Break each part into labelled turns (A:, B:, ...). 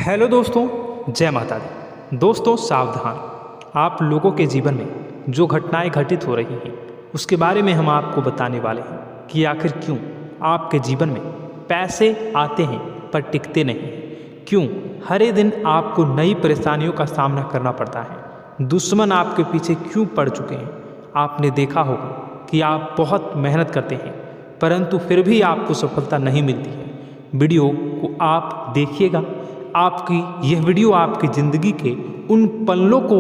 A: Hello दोस्तों, जय माता दी। दोस्तों सावधान, आप लोगों के जीवन में जो घटनाएं घटित हो रही हैं उसके बारे में हम आपको बताने वाले हैं कि आखिर क्यों आपके जीवन में पैसे आते हैं पर टिकते नहीं। क्यों हर दिन आपको नई परेशानियों का सामना करना पड़ता है। दुश्मन आपके पीछे क्यों पड़ चुके हैं। आपने देखा होगा कि आप बहुत मेहनत करते हैं परंतु फिर भी आपको सफलता नहीं मिलती है। वीडियो को आप देखिएगा। आपकी यह वीडियो आपकी ज़िंदगी के उन पन्नों को,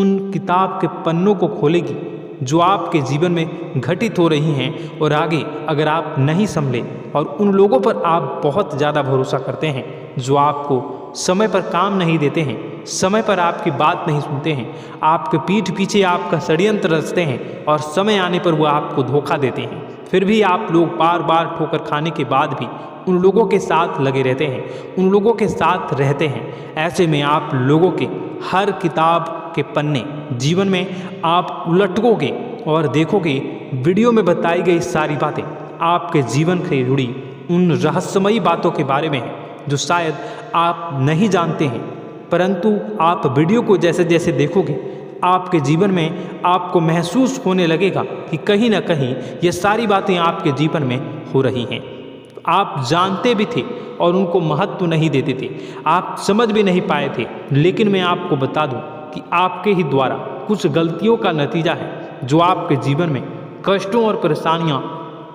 A: उन किताब के पन्नों को खोलेगी जो आपके जीवन में घटित हो रही हैं। और आगे अगर आप नहीं संभले और उन लोगों पर आप बहुत ज़्यादा भरोसा करते हैं जो आपको समय पर काम नहीं देते हैं, समय पर आपकी बात नहीं सुनते हैं, आपके पीठ पीछे आपका षड्यंत्र रचते हैं और समय आने पर वो आपको धोखा देते हैं, फिर भी आप लोग बार बार ठोकर खाने के बाद भी उन लोगों के साथ लगे रहते हैं, उन लोगों के साथ रहते हैं। ऐसे में आप लोगों के हर किताब के पन्ने जीवन में आप उलटोगे और देखोगे वीडियो में बताई गई सारी बातें आपके जीवन से जुड़ी उन रहस्यमयी बातों के बारे में हैं जो शायद आप नहीं जानते हैं। परंतु आप वीडियो को जैसे जैसे देखोगे आपके जीवन में आपको महसूस होने लगेगा कि कहीं ना कहीं ये सारी बातें आपके जीवन में हो रही हैं। आप जानते भी थे और उनको महत्व नहीं देते थे, आप समझ भी नहीं पाए थे। लेकिन मैं आपको बता दूं कि आपके ही द्वारा कुछ गलतियों का नतीजा है जो आपके जीवन में कष्टों और परेशानियां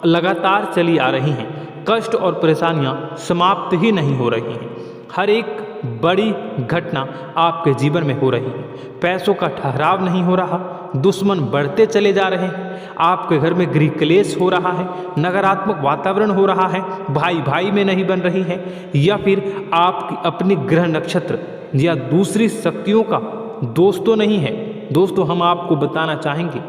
A: लगातार चली आ रही हैं। कष्ट और परेशानियां समाप्त ही नहीं हो रही हैं। हर एक बड़ी घटना आपके जीवन में हो रही है। पैसों का ठहराव नहीं हो रहा, दुश्मन बढ़ते चले जा रहे हैं, आपके घर में गृह क्लेश हो रहा है, नकारात्मक वातावरण हो रहा है, भाई भाई में नहीं बन रही है, या फिर आपकी अपनी ग्रह नक्षत्र या दूसरी शक्तियों का दोस्तों नहीं है। दोस्तों हम आपको बताना चाहेंगे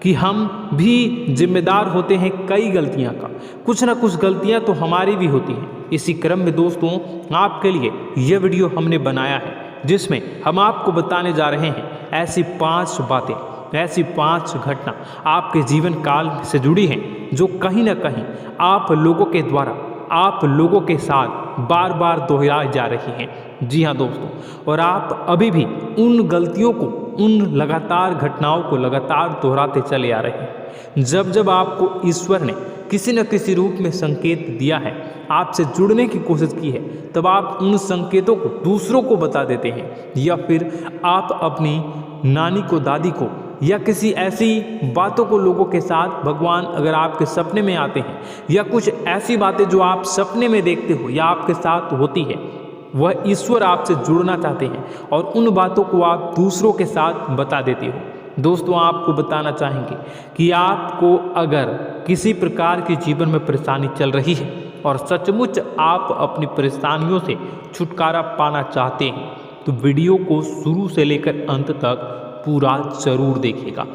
A: कि हम भी जिम्मेदार होते हैं कई गलतियां का, कुछ ना कुछ गलतियां तो हमारी भी होती हैं। इसी क्रम में दोस्तों आपके लिए यह वीडियो हमने बनाया है जिसमें हम आपको बताने जा रहे हैं ऐसी 5 बातें, ऐसी 5 घटना आपके जीवन काल से जुड़ी हैं जो कहीं ना कहीं आप लोगों के द्वारा आप लोगों के साथ बार बार दोहराई जा रही हैं। जी हाँ दोस्तों, और आप अभी भी उन गलतियों को, उन लगातार घटनाओं को लगातार दोहराते चले आ रहे हैं। जब जब आपको ईश्वर ने किसी न किसी रूप में संकेत दिया है, आपसे जुड़ने की कोशिश की है, तब आप उन संकेतों को दूसरों को बता देते हैं, या फिर आप अपनी नानी को, दादी को, या किसी ऐसी बातों को लोगों के साथ, भगवान अगर आपके सपने में आते हैं या कुछ ऐसी बातें जो आप सपने में देखते हो या आपके साथ होती है, वह ईश्वर आपसे जुड़ना चाहते हैं और उन बातों को आप दूसरों के साथ बता देते हो। दोस्तों आपको बताना चाहेंगे कि आपको अगर किसी प्रकार की जीवन में परेशानी चल रही है और सचमुच आप अपनी परेशानियों से छुटकारा पाना चाहते हैं तो वीडियो को शुरू से लेकर अंत तक पूरा जरूर देखिएगा।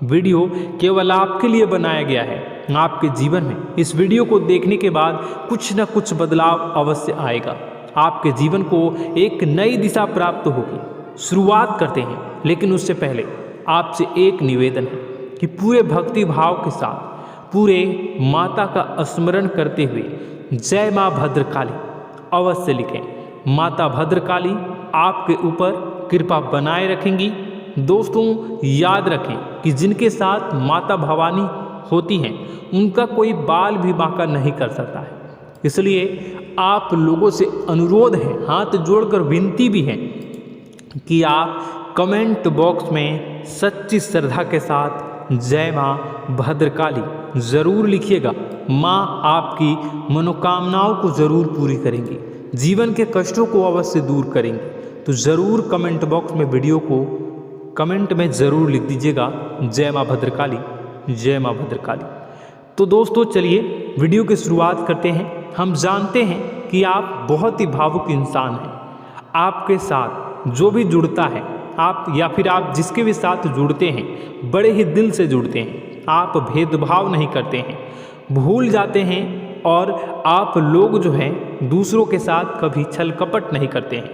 A: वीडियो केवल आपके लिए बनाया गया है। आपके जीवन में इस वीडियो को देखने के बाद कुछ न कुछ बदलाव अवश्य आएगा। आपके जीवन को एक नई दिशा प्राप्त होगी। शुरुआत करते हैं, लेकिन उससे पहले आपसे एक निवेदन है कि पूरे भक्ति भाव के साथ पूरे माता का स्मरण करते हुए जय माँ भद्रकाली अवश्य लिखें। माता भद्रकाली आपके ऊपर कृपा बनाए रखेंगी। दोस्तों याद रखें कि जिनके साथ माता भवानी होती हैं उनका कोई बाल भी बांका नहीं कर सकता है। इसलिए आप लोगों से अनुरोध है, हाथ जोड़कर विनती भी है कि आप कमेंट बॉक्स में सच्ची श्रद्धा के साथ जय माँ भद्रकाली ज़रूर लिखिएगा। माँ आपकी मनोकामनाओं को ज़रूर पूरी करेंगी, जीवन के कष्टों को अवश्य दूर करेंगी। तो ज़रूर कमेंट बॉक्स में वीडियो को कमेंट में ज़रूर लिख दीजिएगा जय माँ भद्रकाली, जय माँ भद्रकाली। तो दोस्तों चलिए वीडियो की शुरुआत करते हैं। हम जानते हैं कि आप बहुत ही भावुक इंसान हैं। आपके साथ जो भी जुड़ता है, आप या फिर आप जिसके भी साथ जुड़ते हैं बड़े ही दिल से जुड़ते हैं। आप भेदभाव नहीं करते हैं, भूल जाते हैं, और आप लोग जो हैं दूसरों के साथ कभी छल कपट नहीं करते हैं।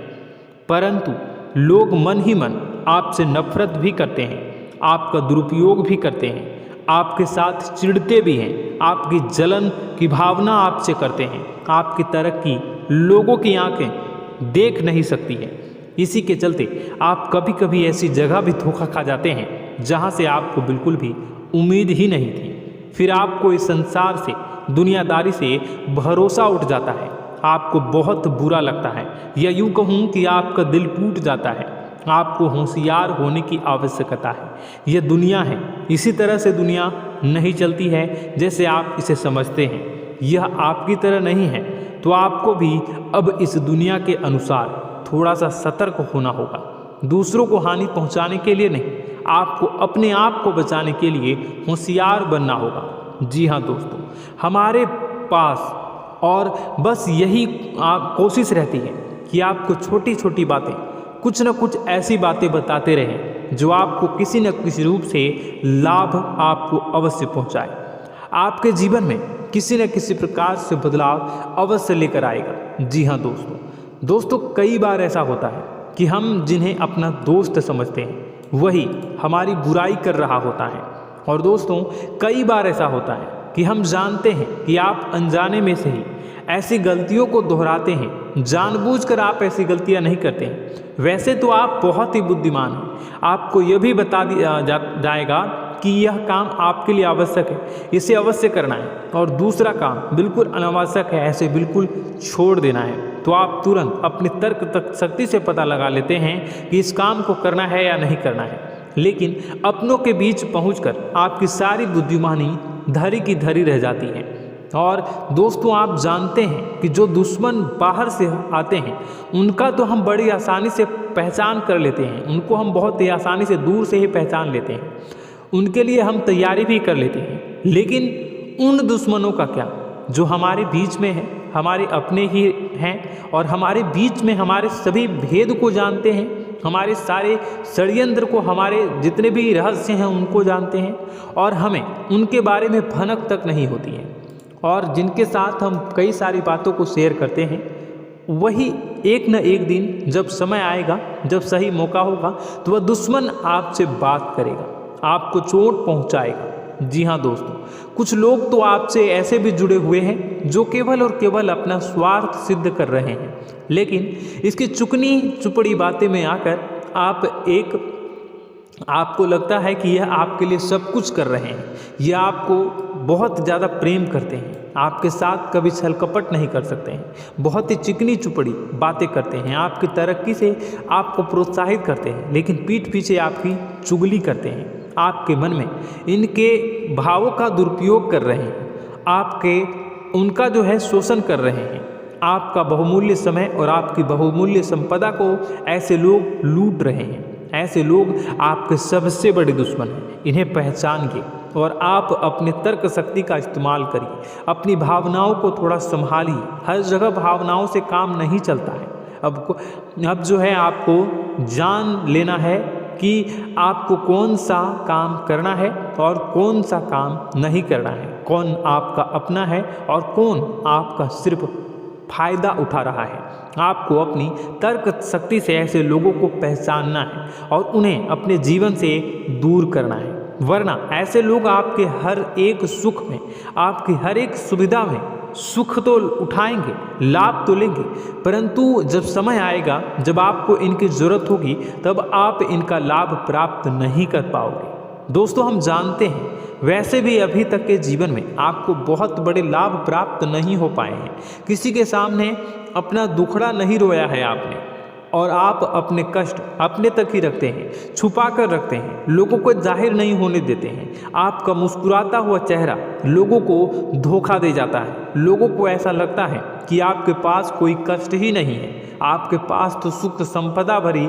A: परंतु लोग मन ही मन आपसे नफरत भी करते हैं, आपका दुरुपयोग भी करते हैं, आपके साथ चिढ़ते भी हैं, आपकी जलन की भावना आपसे करते हैं, आपकी तरक्की लोगों की आंखें देख नहीं सकती है। इसी के चलते आप कभी कभी ऐसी जगह भी धोखा खा जाते हैं जहां से आपको बिल्कुल भी उम्मीद ही नहीं थी। फिर आपको इस संसार से, दुनियादारी से भरोसा उठ जाता है। आपको बहुत बुरा लगता है, या यूँ कहूँ कि आपका दिल टूट जाता है। आपको होशियार होने की आवश्यकता है। यह दुनिया है, इसी तरह से दुनिया नहीं चलती है जैसे आप इसे समझते हैं। यह आपकी तरह नहीं है, तो आपको भी अब इस दुनिया के अनुसार थोड़ा सा सतर्क होना होगा। दूसरों को हानि पहुंचाने के लिए नहीं, आपको अपने आप को बचाने के लिए होशियार बनना होगा। जी हाँ दोस्तों, हमारे पास और बस यही कोशिश रहती है कि आपको छोटी छोटी बातें, कुछ न कुछ ऐसी बातें बताते रहें जो आपको किसी न किसी रूप से लाभ आपको अवश्य पहुंचाए। आपके जीवन में किसी न किसी प्रकार से बदलाव अवश्य लेकर आएगा। जी हाँ दोस्तों, कई बार ऐसा होता है कि हम जिन्हें अपना दोस्त समझते हैं वही हमारी बुराई कर रहा होता है। और दोस्तों, कई बार ऐसा होता है कि हम जानते हैं कि आप अनजाने में से ही ऐसी गलतियों को दोहराते हैं। जानबूझकर आप ऐसी गलतियां नहीं करते हैं। वैसे तो आप बहुत ही बुद्धिमान हैं। आपको यह भी बता दिया जाएगा कि यह काम आपके लिए आवश्यक है, इसे अवश्य करना है, और दूसरा काम बिल्कुल अनावश्यक है, ऐसे बिल्कुल छोड़ देना है। तो आप तुरंत अपने तर्क तक शक्ति से पता लगा लेते हैं कि इस काम को करना है या नहीं करना है। लेकिन अपनों के बीच पहुंचकर आपकी सारी बुद्धिमानी धरी की धरी रह जाती है। और दोस्तों, आप जानते हैं कि जो दुश्मन बाहर से आते हैं उनका तो हम बड़ी आसानी से पहचान कर लेते हैं, उनको हम बहुत ही आसानी से दूर से ही पहचान लेते हैं, उनके लिए हम तैयारी भी कर लेते हैं। लेकिन उन दुश्मनों का क्या जो हमारे बीच में है, हमारे अपने ही हैं और हमारे बीच में हमारे सभी भेद को जानते हैं, हमारे सारे षड्यंत्र को, हमारे जितने भी रहस्य हैं उनको जानते हैं, और हमें उनके बारे में भनक तक नहीं होती है, और जिनके साथ हम कई सारी बातों को शेयर करते हैं, वही एक न एक दिन जब समय आएगा, जब सही मौका होगा, तो वह दुश्मन आपसे बात करेगा, आपको चोट पहुंचाएगा। जी हाँ दोस्तों, कुछ लोग तो आपसे ऐसे भी जुड़े हुए हैं जो केवल और केवल अपना स्वार्थ सिद्ध कर रहे हैं। लेकिन इसकी चुकनी चुपड़ी बातें में आकर आपको लगता है कि यह आपके लिए सब कुछ कर रहे हैं, यह आपको बहुत ज़्यादा प्रेम करते हैं, आपके साथ कभी छल कपट नहीं कर सकते हैं, बहुत ही चिकनी चुपड़ी बातें करते हैं, आपकी तरक्की से आपको प्रोत्साहित करते हैं, लेकिन पीठ पीछे आपकी चुगली करते हैं, आपके मन में इनके भावों का दुरुपयोग कर रहे हैं, उनका जो है शोषण कर रहे हैं। आपका बहुमूल्य समय और आपकी बहुमूल्य संपदा को ऐसे लोग लूट रहे हैं। ऐसे लोग आपके सबसे बड़े दुश्मन हैं। इन्हें पहचानिए और आप अपने तर्क शक्ति का इस्तेमाल करिए। अपनी भावनाओं को थोड़ा संभालिए। हर जगह भावनाओं से काम नहीं चलता है। अब जो है आपको जान लेना है कि आपको कौन सा काम करना है और कौन सा काम नहीं करना है, कौन आपका अपना है और कौन आपका सिर्फ फायदा उठा रहा है। आपको अपनी तर्क शक्ति से ऐसे लोगों को पहचानना है और उन्हें अपने जीवन से दूर करना है, वरना ऐसे लोग आपके हर एक सुख में, आपकी हर एक सुविधा में सुख तो उठाएंगे, लाभ तो लेंगे, परंतु जब समय आएगा, जब आपको इनकी ज़रूरत होगी, तब आप इनका लाभ प्राप्त नहीं कर पाओगे। दोस्तों, हम जानते हैं वैसे भी अभी तक के जीवन में आपको बहुत बड़े लाभ प्राप्त नहीं हो पाए हैं। किसी के सामने अपना दुखड़ा नहीं रोया है आपने, और आप अपने कष्ट अपने तक ही रखते हैं, छुपा कर रखते हैं, लोगों को जाहिर नहीं होने देते हैं। आपका मुस्कुराता हुआ चेहरा लोगों को धोखा दे जाता है। लोगों को ऐसा लगता है कि आपके पास कोई कष्ट ही नहीं है, आपके पास तो सुख संपदा भरी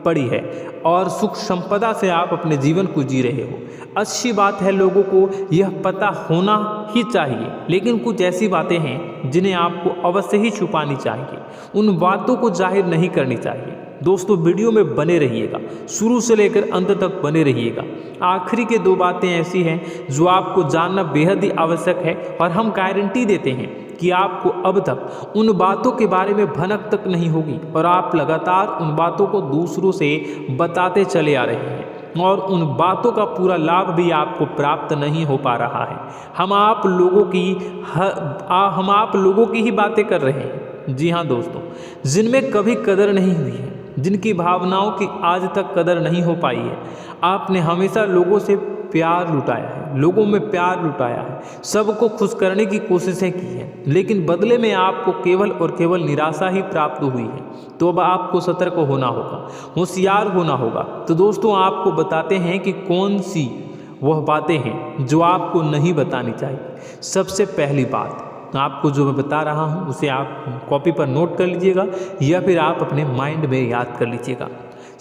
A: पड़ी है और सुख संपदा से आप अपने जीवन को जी रहे हो। अच्छी बात है, लोगों को यह पता होना ही चाहिए, लेकिन कुछ ऐसी बातें हैं जिन्हें आपको अवश्य ही छुपानी चाहिए। उन बातों को जाहिर नहीं करनी चाहिए। दोस्तों, वीडियो में बने रहिएगा, शुरू से लेकर अंत तक बने रहिएगा। आखिरी के 2 बातें ऐसी हैं जो आपको जानना बेहद ही आवश्यक है, और हम गारंटी देते हैं कि आपको अब तक उन बातों के बारे में भनक तक नहीं होगी, और आप लगातार उन बातों को दूसरों से बताते चले आ रहे हैं, और उन बातों का पूरा लाभ भी आपको प्राप्त नहीं हो पा रहा है। हम आप लोगों की ही बातें कर रहे हैं, जी हाँ दोस्तों, जिनमें कभी कदर नहीं हुई है, जिनकी भावनाओं की आज तक कदर नहीं हो पाई है। आपने हमेशा लोगों से प्यार लुटाया है, लोगों में प्यार लुटाया है, सबको खुश करने की कोशिशें की हैं, लेकिन बदले में आपको केवल और केवल निराशा ही प्राप्त हुई है। तो अब आपको सतर्क होना होगा, होशियार होना होगा। तो दोस्तों आपको बताते हैं कि कौन सी वह बातें हैं जो आपको नहीं बतानी चाहिए। सबसे पहली बात आपको जो मैं बता रहा हूँ उसे आप कॉपी पर नोट कर लीजिएगा या फिर आप अपने माइंड में याद कर लीजिएगा।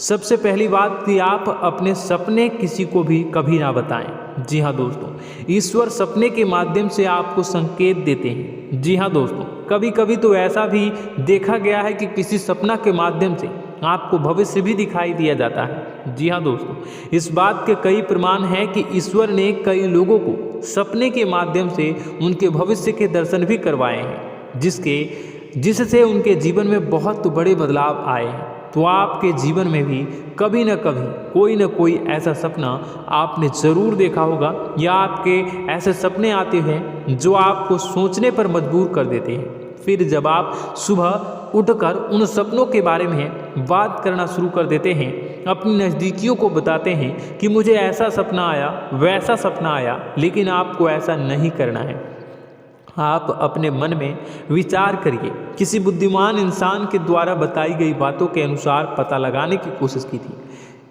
A: सबसे पहली बात कि आप अपने सपने किसी को भी कभी ना बताएं। जी हाँ दोस्तों, ईश्वर सपने के माध्यम से आपको संकेत देते हैं। जी हाँ दोस्तों, कभी कभी तो ऐसा भी देखा गया है कि किसी सपना के माध्यम से आपको भविष्य भी दिखाई दिया जाता है। जी हाँ दोस्तों, इस बात के कई प्रमाण हैं कि ईश्वर ने कई लोगों को सपने के माध्यम से उनके भविष्य के दर्शन भी करवाए हैं, जिससे उनके जीवन में बहुत बड़े बदलाव आए हैं। तो आपके जीवन में भी कभी न कभी कोई न कोई ऐसा सपना आपने ज़रूर देखा होगा, या आपके ऐसे सपने आते हैं जो आपको सोचने पर मजबूर कर देते हैं। फिर जब आप सुबह उठकर उन सपनों के बारे में बात करना शुरू कर देते हैं, अपनी नज़दीकियों को बताते हैं कि मुझे ऐसा सपना आया, वैसा सपना आया, लेकिन आपको ऐसा नहीं करना है। आप अपने मन में विचार करिए। किसी बुद्धिमान इंसान के द्वारा बताई गई बातों के अनुसार पता लगाने की कोशिश की थी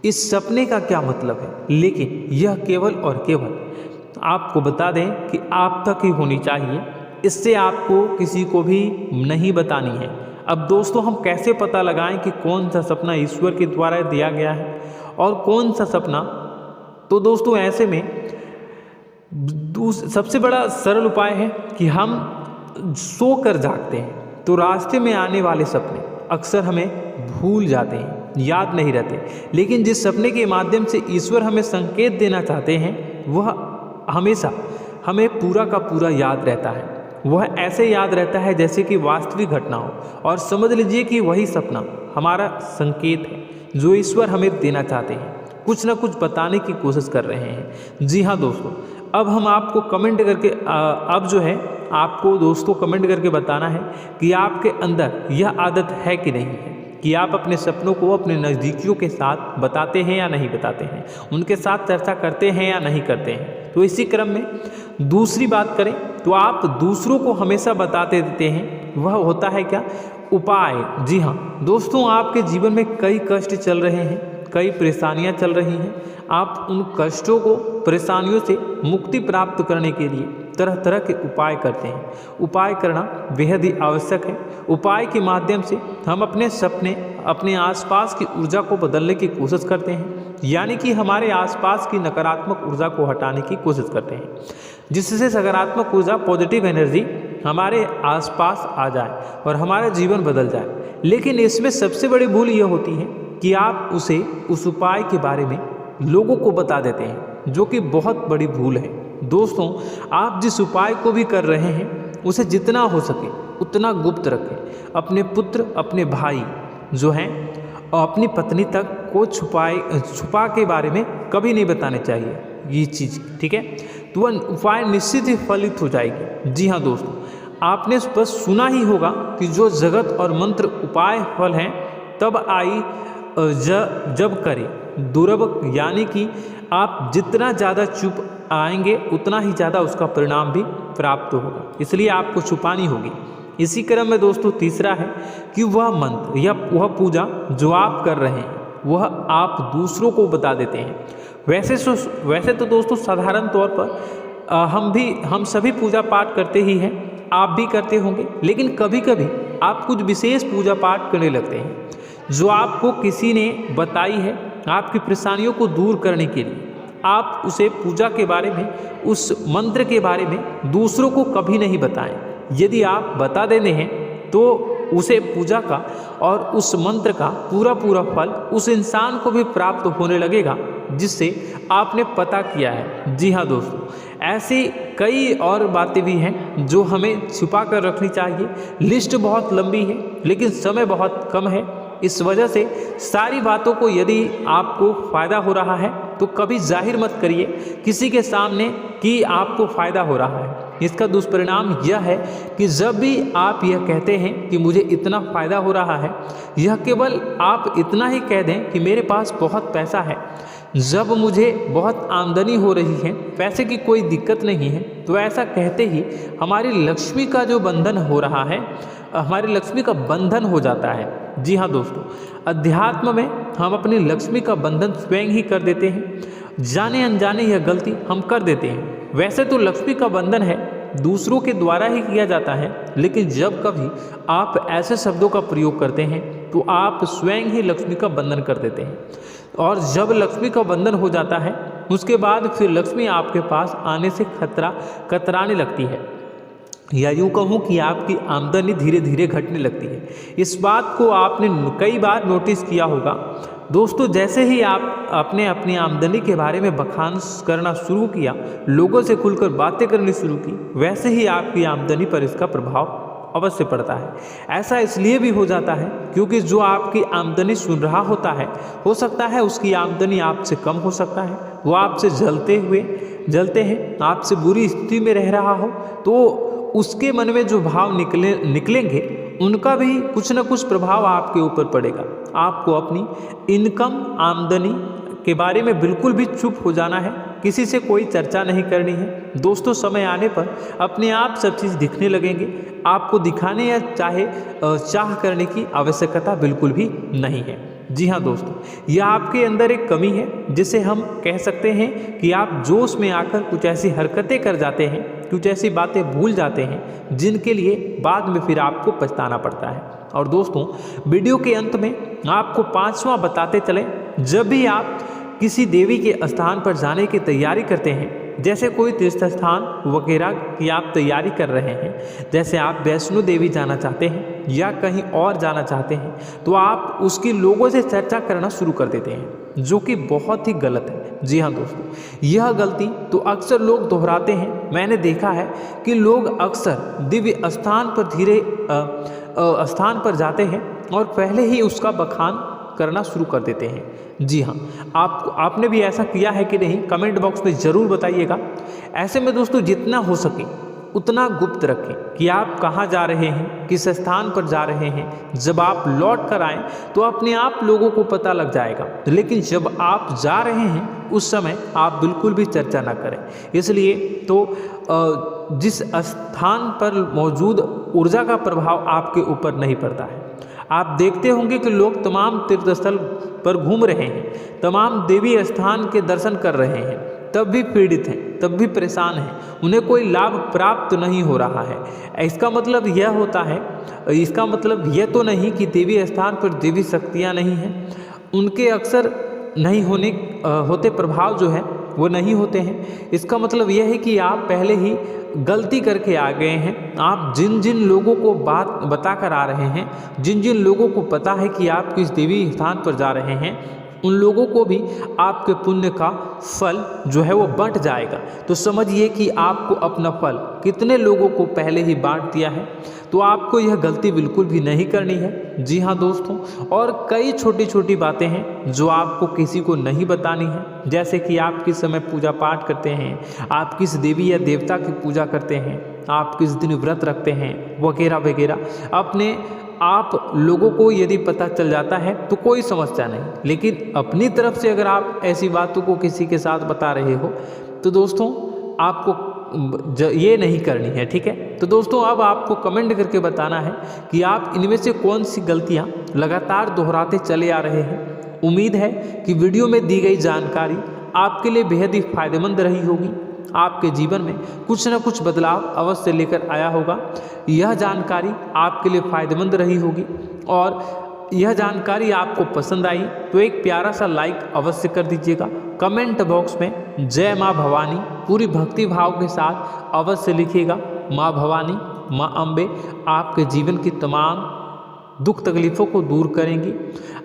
A: इस सपने का क्या मतलब है, लेकिन यह केवल और केवल आपको बता दें कि आप तक ही होनी चाहिए। इससे आपको किसी को भी नहीं बतानी है। अब दोस्तों हम कैसे पता लगाएं कि कौन सा सपना ईश्वर के द्वारा दिया गया है और कौन सा सपना? तो दोस्तों ऐसे में सबसे बड़ा सरल उपाय है कि हम सोकर जागते हैं तो रास्ते में आने वाले सपने अक्सर हमें भूल जाते हैं, याद नहीं रहते। लेकिन जिस सपने के माध्यम से ईश्वर हमें संकेत देना चाहते हैं वह हमेशा हमें पूरा का पूरा याद रहता है। वह ऐसे याद रहता है जैसे कि वास्तविक घटना हो, और समझ लीजिए कि वही सपना हमारा संकेत है जो ईश्वर हमें देना चाहते हैं, कुछ ना कुछ बताने की कोशिश कर रहे हैं। जी हाँ दोस्तों, अब हम आपको कमेंट करके अब जो है आपको दोस्तों कमेंट करके बताना है कि आपके अंदर यह आदत है कि नहीं है कि आप अपने सपनों को अपने नज़दीकियों के साथ बताते हैं या नहीं बताते हैं, उनके साथ चर्चा करते हैं या नहीं करते हैं। तो इसी क्रम में दूसरी बात करें तो आप दूसरों को हमेशा बताते देते हैं, वह होता है क्या? उपाय। जी हाँ दोस्तों, आपके जीवन में कई कष्ट चल रहे हैं, कई परेशानियां चल रही हैं। आप उन कष्टों को, परेशानियों से मुक्ति प्राप्त करने के लिए तरह तरह के उपाय करते हैं। उपाय करना बेहद ही आवश्यक है। उपाय के माध्यम से हम अपने सपने, अपने आसपास की ऊर्जा को बदलने की कोशिश करते हैं, यानी कि हमारे आसपास की नकारात्मक ऊर्जा को हटाने की कोशिश करते हैं, जिससे सकारात्मक ऊर्जा, पॉजिटिव एनर्जी हमारे आसपास आ जाए और हमारा जीवन बदल जाए। लेकिन इसमें सबसे बड़ी भूल यह होती है कि आप उस उपाय के बारे में लोगों को बता देते हैं, जो कि बहुत बड़ी भूल है। दोस्तों आप जिस उपाय को भी कर रहे हैं उसे जितना हो सके उतना गुप्त रखें। अपने पुत्र, अपने भाई जो हैं और अपनी पत्नी तक को छुपा के बारे में कभी नहीं बताने चाहिए ये चीज़, ठीक है? तो वह उपाय निश्चित ही फलित हो जाएगी। जी हाँ दोस्तों, आपने बस सुना ही होगा कि जो जगत और मंत्र उपाय फल हैं तब आई जब करे दुर्लभ, यानी कि आप जितना ज़्यादा चुप आएंगे उतना ही ज़्यादा उसका परिणाम भी प्राप्त होगा, इसलिए आपको छुपानी होगी। इसी क्रम में दोस्तों तीसरा है कि वह मंत्र या वह पूजा जो आप कर रहे हैं वह आप दूसरों को बता देते हैं। वैसे तो दोस्तों साधारण तौर पर हम सभी पूजा पाठ करते ही हैं, आप भी करते होंगे, लेकिन कभी कभी आप कुछ विशेष पूजा पाठ करने लगते हैं जो आपको किसी ने बताई है आपकी परेशानियों को दूर करने के लिए। आप उसे पूजा के बारे में, उस मंत्र के बारे में दूसरों को कभी नहीं बताएं। यदि आप बता देते हैं तो उसे पूजा का और उस मंत्र का पूरा फल उस इंसान को भी प्राप्त होने लगेगा जिससे आपने पता किया है। जी हाँ दोस्तों, ऐसी कई और बातें भी हैं जो हमें छुपा कर रखनी चाहिए। लिस्ट बहुत लंबी है लेकिन समय बहुत कम है, इस वजह से सारी बातों को यदि आपको फ़ायदा हो रहा है तो कभी जाहिर मत करिए किसी के सामने कि आपको फ़ायदा हो रहा है। इसका दुष्परिणाम यह है कि जब भी आप यह कहते हैं कि मुझे इतना फ़ायदा हो रहा है, यह केवल आप इतना ही कह दें कि मेरे पास बहुत पैसा है, जब मुझे बहुत आमदनी हो रही है, पैसे की कोई दिक्कत नहीं है, तो ऐसा कहते ही हमारी लक्ष्मी का जो बंधन हो रहा है, हमारी लक्ष्मी का बंधन हो जाता है। जी हाँ दोस्तों, अध्यात्म में हम अपनी लक्ष्मी का बंधन स्वयं ही कर देते हैं। जाने अनजाने यह गलती हम कर देते हैं। वैसे तो लक्ष्मी का बंधन है दूसरों के द्वारा ही किया जाता है, लेकिन जब कभी आप ऐसे शब्दों का प्रयोग करते हैं तो आप स्वयं ही लक्ष्मी का बंधन कर देते हैं। और जब लक्ष्मी का बंधन हो जाता है उसके बाद फिर लक्ष्मी आपके पास आने से कतराने लगती है, या यूँ कहूँ कि आपकी आमदनी धीरे धीरे घटने लगती है। इस बात को आपने कई बार नोटिस किया होगा दोस्तों। जैसे ही आप अपने अपनी आमदनी के बारे में बखान करना शुरू किया, लोगों से खुलकर बातें करनी शुरू की, वैसे ही आपकी आमदनी पर इसका प्रभाव अवश्य पड़ता है। ऐसा इसलिए भी हो जाता है क्योंकि जो आपकी आमदनी सुन रहा होता है, हो सकता है उसकी आमदनी आपसे कम हो सकता है, वो आपसे जलते हैं, आपसे बुरी स्थिति में रह रहा हो, तो उसके मन में जो भाव निकलेंगे उनका भी कुछ न कुछ प्रभाव आपके ऊपर पड़ेगा। आपको अपनी इनकम आमदनी के बारे में बिल्कुल भी चुप हो जाना है, किसी से कोई चर्चा नहीं करनी है दोस्तों। समय आने पर अपने आप सब चीज़ दिखने लगेंगे, आपको दिखाने या चाह करने की आवश्यकता बिल्कुल भी नहीं है। जी हाँ दोस्तों, यह आपके अंदर एक कमी है जिसे हम कह सकते हैं कि आप जोश में आकर कुछ ऐसी हरकतें कर जाते हैं, कुछ ऐसी बातें भूल जाते हैं जिनके लिए बाद में फिर आपको पछताना पड़ता है। और दोस्तों, वीडियो के अंत में आपको 5वां बताते चलें, जब भी आप किसी देवी के स्थान पर जाने की तैयारी करते हैं, जैसे कोई तीर्थ स्थान वगैरह की आप तैयारी कर रहे हैं, जैसे आप वैष्णो देवी जाना चाहते हैं या कहीं और जाना चाहते हैं, तो आप उसकी लोगों से चर्चा करना शुरू कर देते हैं, जो कि बहुत ही गलत है। जी हाँ दोस्तों, यह गलती तो अक्सर लोग दोहराते हैं। मैंने देखा है कि लोग अक्सर दिव्य स्थान पर जाते हैं और पहले ही उसका बखान करना शुरू कर देते हैं। जी हाँ, आपने भी ऐसा किया है कि नहीं, कमेंट बॉक्स में ज़रूर बताइएगा। ऐसे में दोस्तों, जितना हो सके उतना गुप्त रखें कि आप कहाँ जा रहे हैं, किस स्थान पर जा रहे हैं। जब आप लौट कर आएँ तो अपने आप लोगों को पता लग जाएगा, लेकिन जब आप जा रहे हैं उस समय आप बिल्कुल भी चर्चा ना करें। इसलिए तो जिस स्थान पर मौजूद ऊर्जा का प्रभाव आपके ऊपर नहीं पड़ता है। आप देखते होंगे कि लोग तमाम तीर्थस्थल पर घूम रहे हैं, तमाम देवी स्थान के दर्शन कर रहे हैं, तब भी पीड़ित हैं, तब भी परेशान हैं, उन्हें कोई लाभ प्राप्त नहीं हो रहा है। इसका मतलब यह तो नहीं कि देवी स्थान पर देवी शक्तियाँ नहीं हैं, उनके अक्सर नहीं होते प्रभाव जो है वो नहीं होते हैं। इसका मतलब यह है कि आप पहले ही गलती करके आ गए हैं। आप जिन जिन लोगों को बात बता कर आ रहे हैं, जिन जिन लोगों को पता है कि आप किस देवी स्थान पर जा रहे हैं, उन लोगों को भी आपके पुण्य का फल जो है वो बंट जाएगा। तो समझिए कि आपको अपना फल कितने लोगों को पहले ही बांट दिया है। तो आपको यह गलती बिल्कुल भी नहीं करनी है। जी हाँ दोस्तों, और कई छोटी छोटी बातें हैं जो आपको किसी को नहीं बतानी है, जैसे कि आप किस समय पूजा पाठ करते हैं, आप किस देवी या देवता की पूजा करते हैं, आप किस दिन व्रत रखते हैं, वगैरह वगैरह। अपने आप लोगों को यदि पता चल जाता है तो कोई समस्या नहीं, लेकिन अपनी तरफ से अगर आप ऐसी बातों को किसी के साथ बता रहे हो तो दोस्तों आपको ये नहीं करनी है, ठीक है। तो दोस्तों, अब आपको कमेंट करके बताना है कि आप इनमें से कौन सी गलतियां लगातार दोहराते चले आ रहे हैं। उम्मीद है कि वीडियो में दी गई जानकारी आपके लिए बेहद ही फायदेमंद रही होगी, आपके जीवन में कुछ न कुछ बदलाव अवश्य लेकर आया होगा। यह जानकारी आपके लिए फायदेमंद रही होगी और यह जानकारी आपको पसंद आई तो एक प्यारा सा लाइक अवश्य कर दीजिएगा। कमेंट बॉक्स में जय माँ भवानी पूरी भक्ति भाव के साथ अवश्य लिखिएगा। माँ भवानी, माँ अम्बे आपके जीवन की तमाम दुख तकलीफ़ों को दूर करेंगी,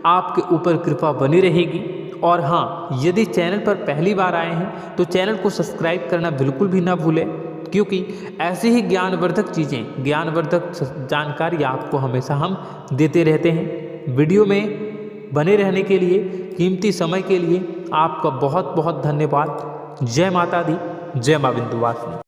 A: आपके ऊपर कृपा बनी रहेगी। और हाँ, यदि चैनल पर पहली बार आए हैं तो चैनल को सब्सक्राइब करना बिल्कुल भी ना भूलें, क्योंकि ऐसी ही ज्ञानवर्धक चीज़ें, ज्ञानवर्धक जानकारी आपको हमेशा हम देते रहते हैं। वीडियो में बने रहने के लिए, कीमती समय के लिए आपका बहुत बहुत धन्यवाद। जय माता दी, जय माँ विंध्यवासिनी।